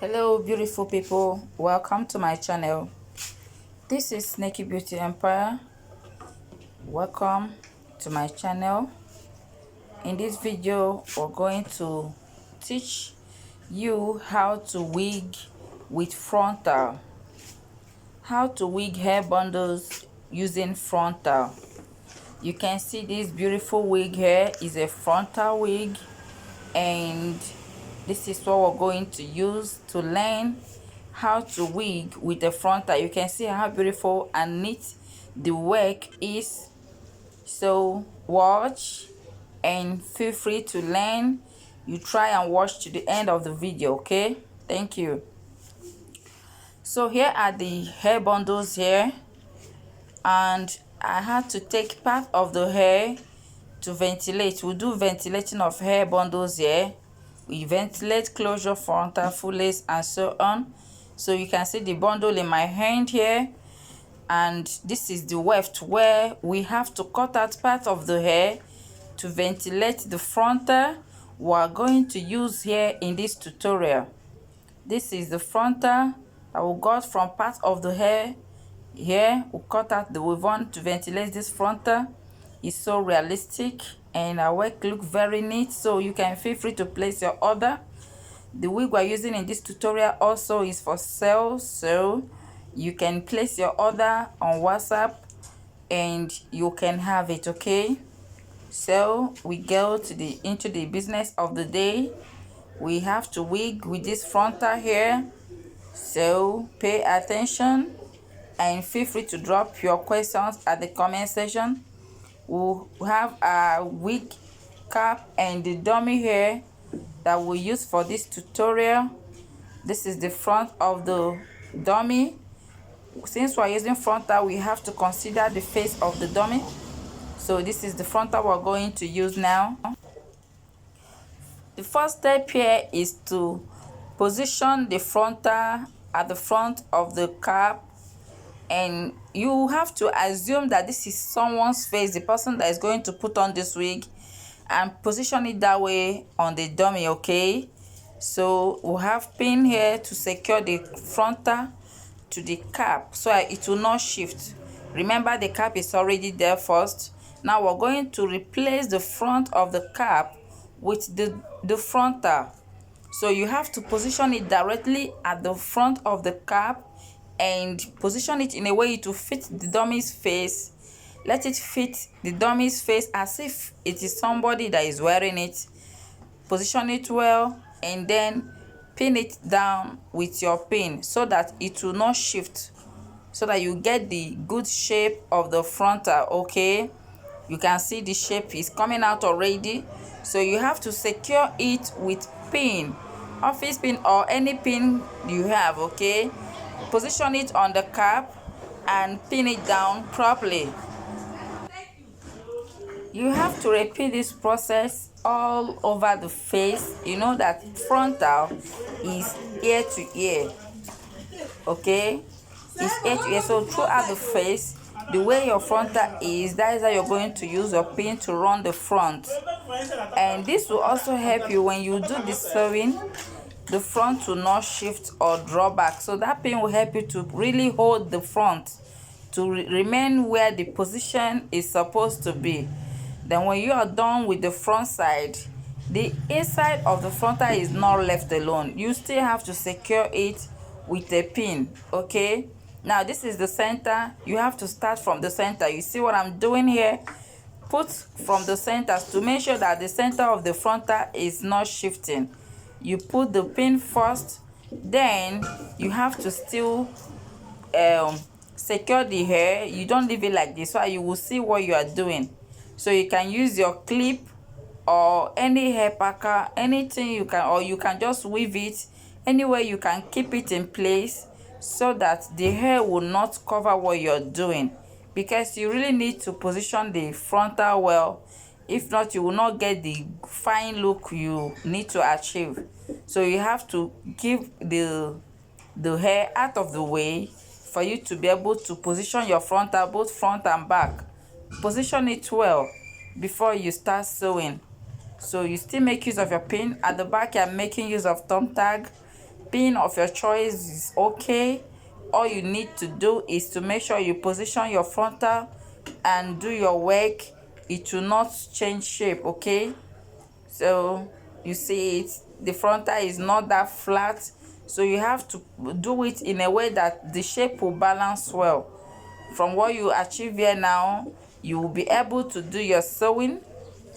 Hello beautiful people, welcome to my channel. This is Snakey Beauty Empire. Welcome to my channel. In this video we're going to teach you how to wig with Frontal. How to wig hair bundles using Frontal. You can see this beautiful wig here is a Frontal wig, and this is what we're going to use to learn how to wig with the Frontal. You can see how beautiful and neat the work is. So watch and feel free to learn. You try and watch to the end of the video, okay? Thank you. So here are the hair bundles here, and I had to take part of the hair to ventilate. We'll do ventilating of hair bundles here. We ventilate closure, frontal, full lace, and so on. So you can see the bundle in my hand here, and this is the weft where we have to cut out part of the hair to ventilate the frontal we are going to use here in this tutorial. This is the frontal that we got from part of the hair here. We cut out the we want to ventilate this frontal. It's so realistic and our work look very neat, so you can feel free to place your order. The wig we're using in this tutorial also is for sale, so you can place your order on WhatsApp and you can have it, okay? So we go to into the business of the day. We have to wig with this Frontal here, so pay attention and feel free to drop your questions at the comment section. We'll have a wig cap and the dummy hair that we use for this tutorial. This is the front of the dummy. Since we're using Frontal, we have to consider the face of the dummy. So this is the Frontal we're going to use now. The first step here is to position the Frontal at the front of the cap, and you have to assume that this is someone's face, the person that is going to put on this wig, and position it that way on the dummy, okay? So we have pin here to secure the Frontal to the cap so it will not shift. Remember, the cap is already there first. Now we're going to replace the front of the cap with the Frontal. So you have to position it directly at the front of the cap and position it in a way to fit the dummy's face. Let it fit the dummy's face as if it is somebody that is wearing it. Position it well and then pin it down with your pin so that it will not shift, so that you get the good shape of the Frontal, okay? You can see the shape is coming out already. So you have to secure it with pin, office pin or any pin you have, okay? Position it on the cap and pin it down properly. You have to repeat this process all over the face. You know that Frontal is ear to ear, okay? It's ear to ear, so throughout the face, the way your Frontal is, that is how you're going to use your pin to run the front. And this will also help you when you do the sewing. The front will not shift or draw back, so that pin will help you to really hold the front to remain where the position is supposed to be. Then when you are done with the front side, the inside of the Frontal is not left alone. You still have to secure it with a pin, okay? Now this is the center. You have to start from the center. You see what I'm doing here? Put from the center to make sure that the center of the Frontal is not shifting. You put the pin first, then you have to still secure the hair. You don't leave it like this, so you will see what you are doing. So you can use your clip or any hair packer, anything you can, or you can just weave it anywhere you can keep it in place so that the hair will not cover what you're doing, because you really need to position the Frontal well. If not, you will not get the fine look you need to achieve. So you have to give the hair out of the way for you to be able to position your Frontal, both front and back. Position it well before you start sewing. So you still make use of your pin. At the back, you're making use of thumb tag pin of your choice is okay. All you need to do is to make sure you position your frontal and do your work. It will not change shape, okay? So you see it, the frontal is not that flat, so you have to do it in a way that the shape will balance well. From what you achieve here now, you will be able to do your sewing.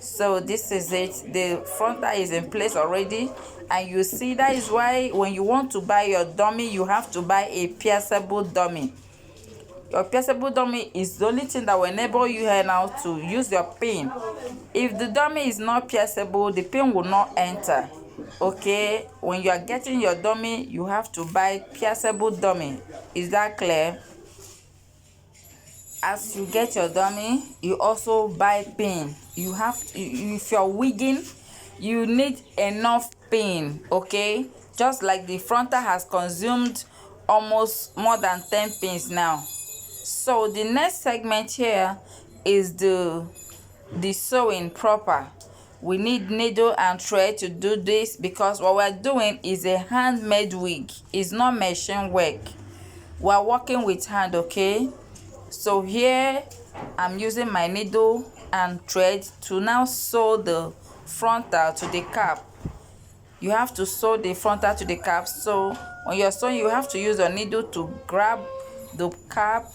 So this is it, the frontal is in place already, and you see that is why when you want to buy your dummy, you have to buy a pierceable dummy. Your pierceable dummy is the only thing that will enable you here now to use your pin. If the dummy is not pierceable, the pin will not enter. Okay, when you are getting your dummy, you have to buy pierceable dummy. Is that clear? As you get your dummy, you also buy pin. You have to, if you're wigging, you need enough pin, okay? Just like the frontal has consumed almost more than 10 pins now. So the next segment here is the sewing proper. We need needle and thread to do this because what we're doing is a handmade wig. It's not machine work. We're working with hand, okay? So here I'm using my needle and thread to now sew the frontal to the cap. You have to sew the frontal to the cap. So when you're sewing, you have to use your needle to grab the cap,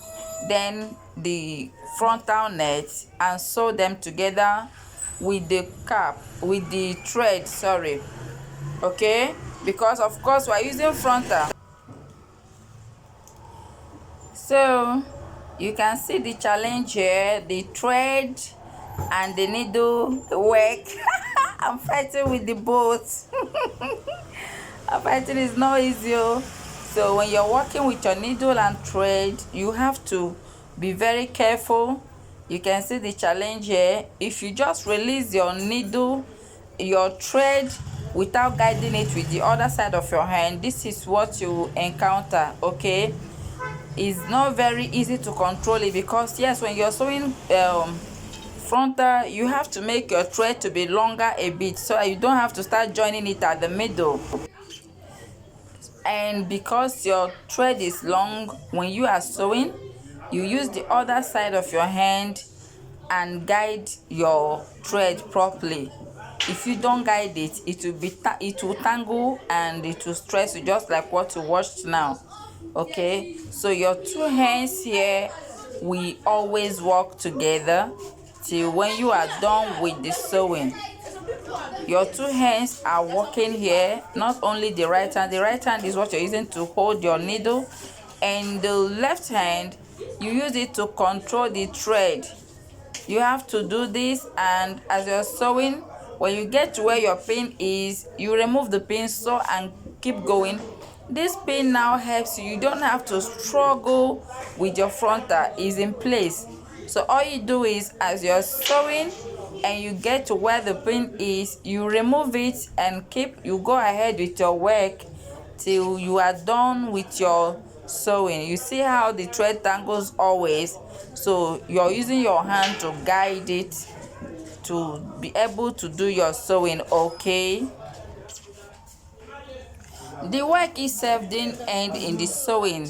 then the frontal net, and sew them together with the cap, with the thread, sorry. Okay, because of course we're using frontal. So you can see the challenge here, the thread and the needle work. I'm fighting with the both. Fighting is not easy. So when you're working with your needle and thread, you have to be very careful. You can see the challenge here. If you just release your needle, your thread, without guiding it with the other side of your hand, this is what you encounter, okay? It's not very easy to control it because yes, when you're sewing frontal, you have to make your thread to be longer a bit so you don't have to start joining it at the middle. And because your thread is long, when you are sewing, you use the other side of your hand and guide your thread properly. If you don't guide it, it will tangle and it will stress you, just like what you watched now. Okay, so your two hands here, we always work together till when you are done with the sewing. Your two hands are working here, not only the right hand. The right hand is what you're using to hold your needle, and the left hand, you use it to control the thread. You have to do this, and as you're sewing, when you get to where your pin is, you remove the pin, sew and keep going. This pin now helps you. You don't have to struggle with your frontal. It's in place. So all you do is, as you're sewing and you get to where the pin is, you remove it and you go ahead with your work till you are done with your sewing. You see how the thread tangles always, so you're using your hand to guide it to be able to do your sewing, okay? The work itself didn't end in the sewing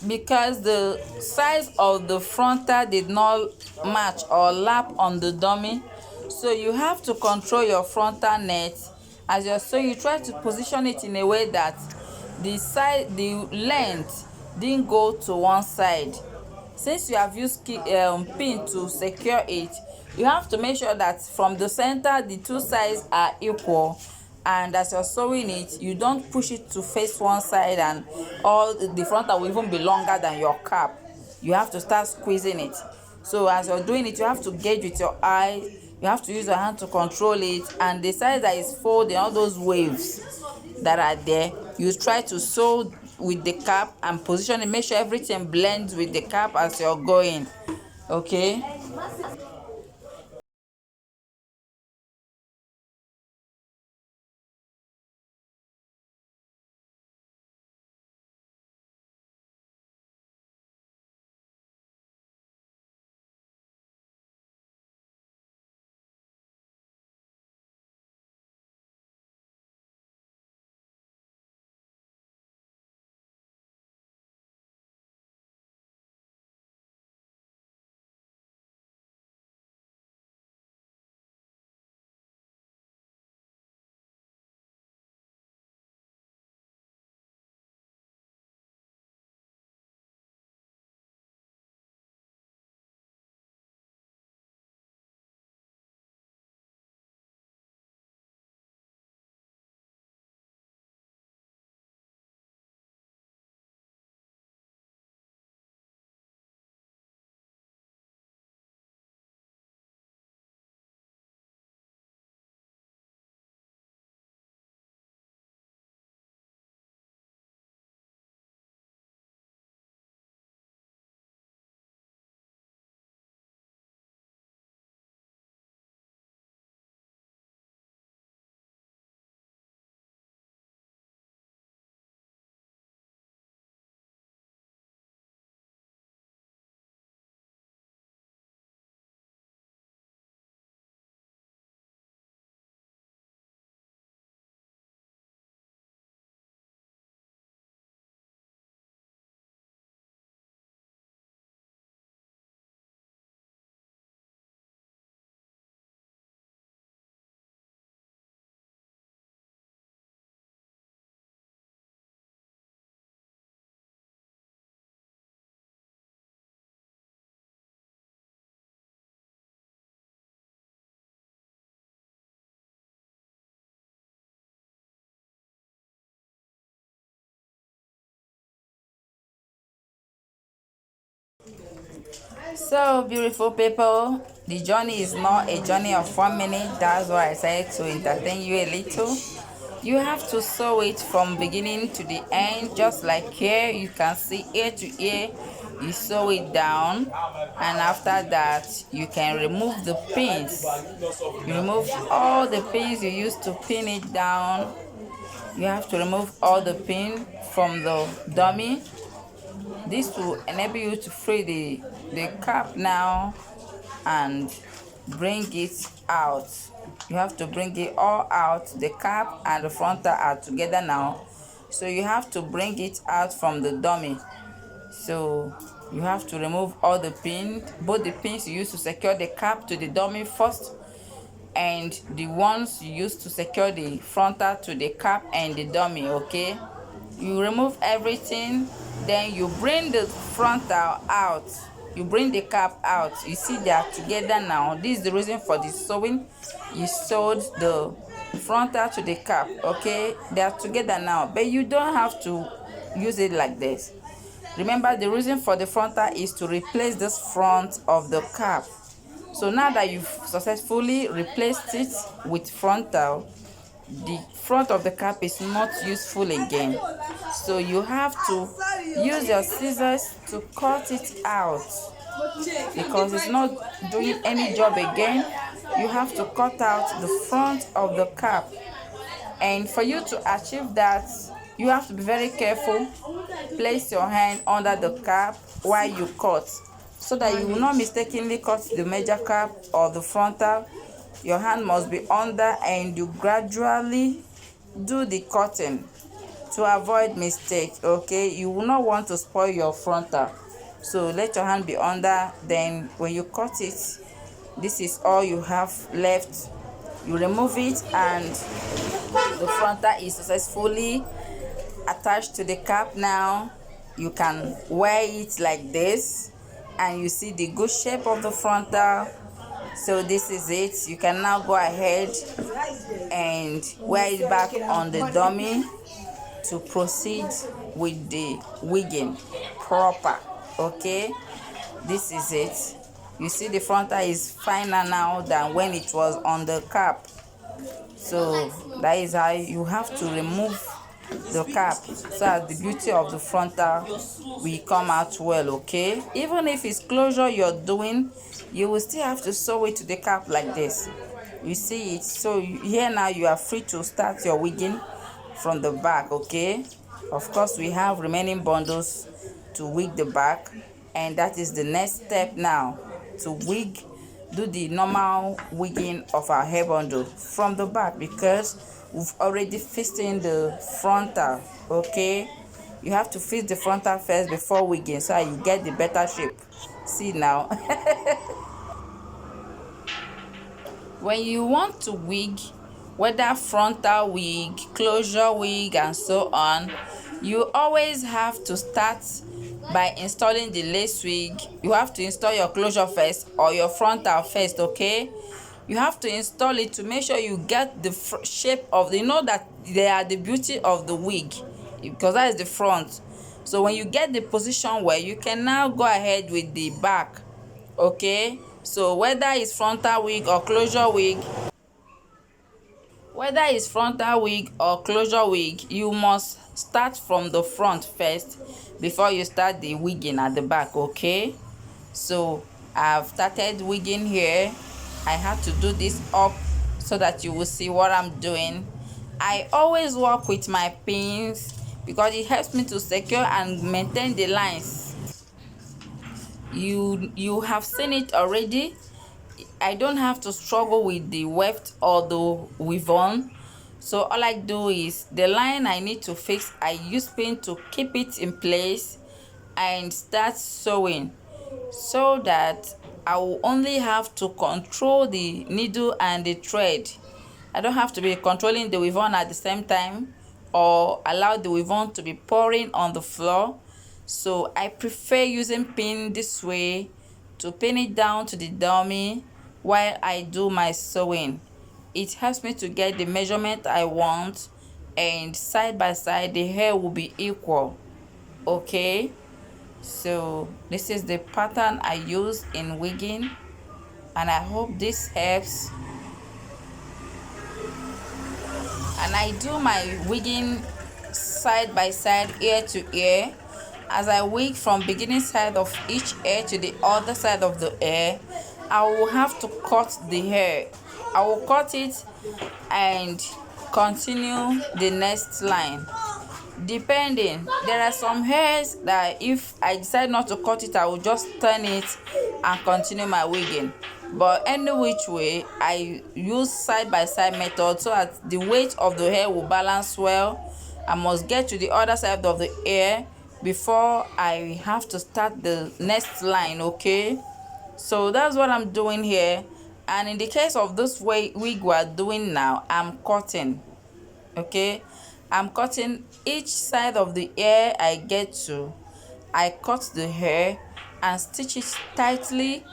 because the size of the frontal did not match or lap on the dummy. So you have to control your frontal net. As you're sewing, you try to position it in a way that the length didn't go to one side. Since you have used pin to secure it, you have to make sure that from the center the two sides are equal, and as you're sewing it, you don't push it to face one side and all the frontal will even be longer than your cap. You have to start squeezing it. So as you're doing it, you have to gauge with your eye, you have to use your hand to control it, and the size that is folding, all those waves that are there, you try to sew with the cap and position it. Make sure everything blends with the cap as you're going, okay? So beautiful people, the journey is not a journey of 1 minute. That's why I said to entertain you a little. You have to sew it from beginning to the end, just like here. You can see ear to ear. You sew it down, and after that you can remove the pins. You remove all the pins you used to pin it down. You have to remove all the pin from the dummy. This will enable you to free the cap now and bring it out. You have to bring it all out. The cap and the frontal are together now, so you have to bring it out from the dummy. So you have to remove all the pins, both the pins you use to secure the cap to the dummy first, and the ones you use to secure the frontal to the cap and the dummy. Okay, you remove everything, then you bring the frontal out, you bring the cap out. You see they are together now. This is the reason for the sewing. You sewed the frontal to the cap. Okay, they are together now, but you don't have to use it like this. Remember, the reason for the frontal is to replace this front of the cap. So now that you've successfully replaced it with frontal, the front of the cap is not useful again. So you have to use your scissors to cut it out, because it's not doing any job again. You have to cut out the front of the cap, and for you to achieve that, you have to be very careful. Place your hand under the cap while you cut, so that you will not mistakenly cut the major cap or the frontal. Your hand must be under, and you gradually do the cutting to avoid mistake. Okay, you will not want to spoil your frontal, so let your hand be under. Then when you cut it, this is all you have left. You remove it, and the frontal is successfully attached to the cap. Now you can wear it like this, and you see the good shape of the frontal. So this is it. You can now go ahead and wear it back on the dummy to proceed with the wigging proper. Okay, this is it. You see the frontal is finer now than when it was on the cap. So that is how you have to remove the cap, so that the beauty of the frontal will come out well. Okay, even if it's closure you're doing, you will still have to sew it to the cap like this. You see it. So here now you are free to start your wigging from the back. Okay, of course we have remaining bundles to wig the back, and that is the next step now, to wig, do the normal wigging of our hair bundle from the back, because we've already fixed in the frontal. Okay, you have to fix the frontal first before wigging, so that you get the better shape. See now. When you want to wig, whether frontal wig, closure wig, and so on, you always have to start by installing the lace wig. You have to install your closure first, or your frontal first. Okay, you have to install it to make sure you get the shape of the, you know that they are the beauty of the wig, because that is the front. So when you get the position where, you can now go ahead with the back. Okay, so whether it's frontal wig or closure wig, you must start from the front first before you start the wigging at the back. Okay, so I've started wigging here. I have to do this up so that you will see what I'm doing. I always work with my pins because it helps me to secure and maintain the lines. You have seen it already. I don't have to struggle with the weft or the weave on. So all I do is, the line I need to fix, I use pin to keep it in place and start sewing, so that I will only have to control the needle and the thread. I don't have to be controlling the weave on at the same time, or allow the weave on to be pouring on the floor. So I prefer using pin this way, to pin it down to the dummy while I do my sewing. It helps me to get the measurement I want, and side by side the hair will be equal. Okay, So this is the pattern I use in wigging, and I hope this helps. And I do my wigging side by side, ear to ear. As I wig from beginning side of each ear to the other side of the ear, I will have to cut the hair. I will cut it and continue the next line. Depending, there are some hairs that if I decide not to cut it, I will just turn it and continue my wigging. But any which way, I use side by side method so that the weight of the hair will balance well. I must get to the other side of the ear before I have to start the next line. Okay, so that's what I'm doing here. And in the case of this wig we are doing now, I'm cutting. Okay, I'm cutting each side of the ear I get to. I cut the hair and stitch it tightly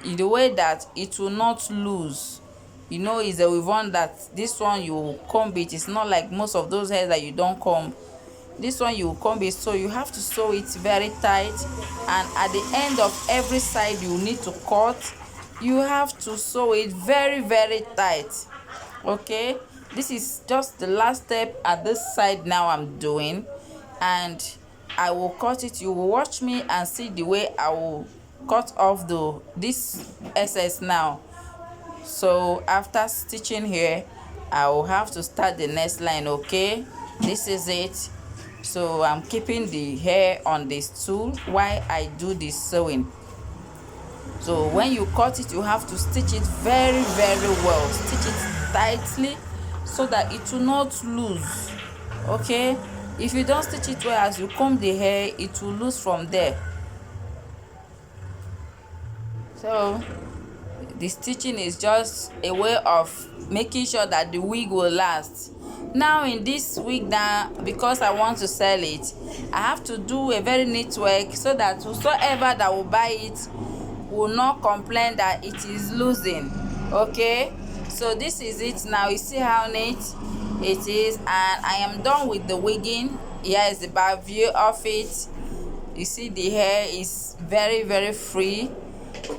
in the way that it will not loose. You know, it's a one that this one you comb it. It's not like most of those hairs that you don't comb. This one you comb it, so you have to sew it very tight, and at the end of every side you need to cut, you have to sew it very tight. Okay, this is just the last step at this side now I'm doing, and I will cut it. You will watch me and see the way I will cut off this excess now. So after stitching here, I will have to start the next line. Okay, this is it. So I'm keeping the hair on the stool while I do the sewing. So when you cut it, you have to stitch it very well. Stitch it tightly so that it will not loose. Okay, if you don't stitch it well, as you comb the hair, it will loose from there. So the stitching is just a way of making sure that the wig will last. Now in this wig now, because I want to sell it, I have to do a very neat work so that whosoever that will buy it will not complain that it is losing. Okay, so this is it now. You see how neat it is, and I am done with the wigging. Here is the back view of it. You see the hair is very free.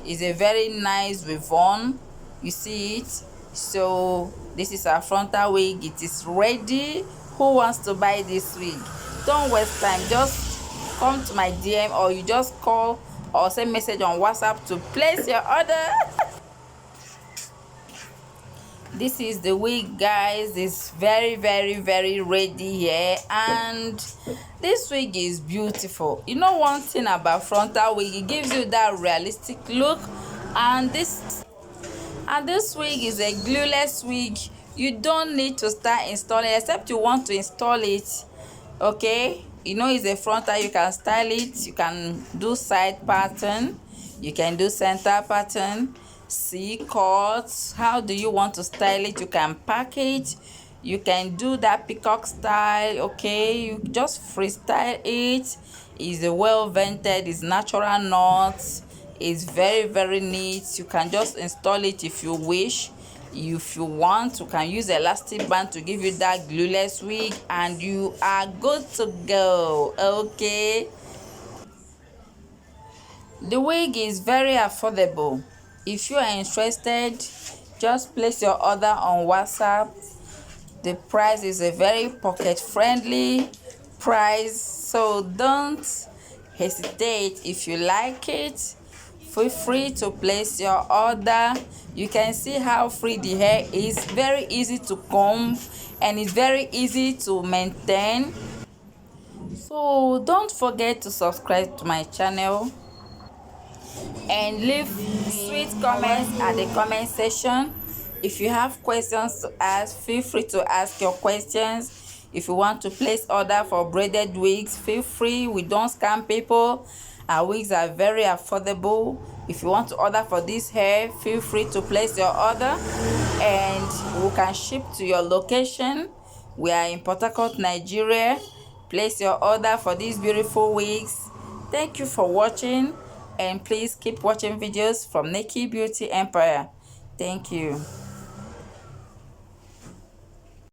It's a very nice ribbon. You see it. So this is our frontal wig. It is ready. Who wants to buy this wig? Don't waste time. Just come to my DM, or you just call or send message on WhatsApp to place your order. This is the wig, guys. It's very ready here, and this wig is beautiful. You know one thing about frontal wig, it gives you that realistic look, and this wig is a glueless wig. You don't need to start installing except you want to install it. Okay, you know it's a frontal. You can style it. You can do side pattern, you can do center pattern, C-cuts. How do you want to style it? You can pack it, you can do that peacock style. Okay, you just freestyle it. It's a well vented, it's natural knots. It's very neat. You can just install it if you wish. If you want, you can use elastic band to give you that glueless wig, and you are good to go. Okay, the wig is very affordable. If you are interested, just place your order on WhatsApp. The price is a very pocket friendly price, so don't hesitate. If you like it, feel free to place your order. You can see how free the hair is. Very easy to comb, and it's very easy to maintain. So don't forget to subscribe to my channel and leave sweet comments at the comment section. If you have questions to ask, feel free to ask your questions. If you want to place order for braided wigs, feel free. We don't scam people. Our wigs are very affordable. If you want to order for this hair, feel free to place your order, and we can ship to your location. We are in Port Harcourt, Nigeria. Place your order for these beautiful wigs. Thank you for watching, and please keep watching videos from Naked Beauty Empire. Thank you.